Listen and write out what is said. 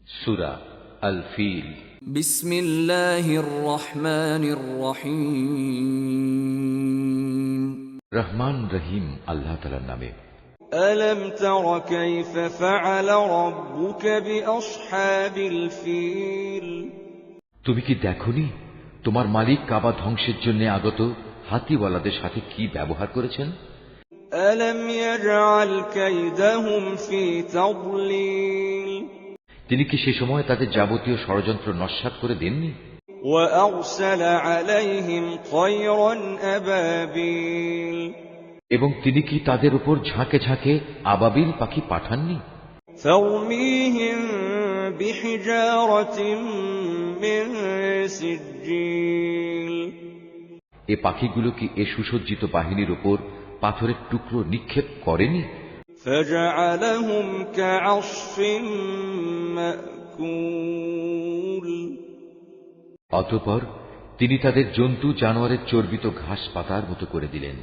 সূরা আল feel. বিসমিল্লাহির রহমানির রহিম। রহমান রহিম আল্লাহ তাআলার নামে। আলম তারা কাইফা ফাআলা রাব্বুকা বিআসহাবিল ফিল। তুমি কি দেখনি তোমার মালিক কাবা ধ্বংসের জন্য আগত হাতিওয়ালাদের সাথে কি ব্যবহার করেছেন? আলম ইয়াজআল কাইদাহুম ফি তাদলিল। তিনি কি সে সময় তাদের যাবতীয় ষড়যন্ত্র নস্যাৎ করে দেননি? وأرسل عليهم طيرا أبابيل। এবং তিনি কি তাদের উপর ঝাঁকে ঝাঁকে আবাবিল পাখি পাঠাননি? ترميهم بحجارة من سجيل। এ পাখিগুলো কি এ সুসজ্জিত বাহিনীর উপর পাথরের টুকরো নিক্ষেপ করেনি? فجعلهم كعصف مأكول। অতঃপর তিনি তাদের জন্তু জানোয়ারের চর্বিত ঘাস পাতার মতো করে দিলেন।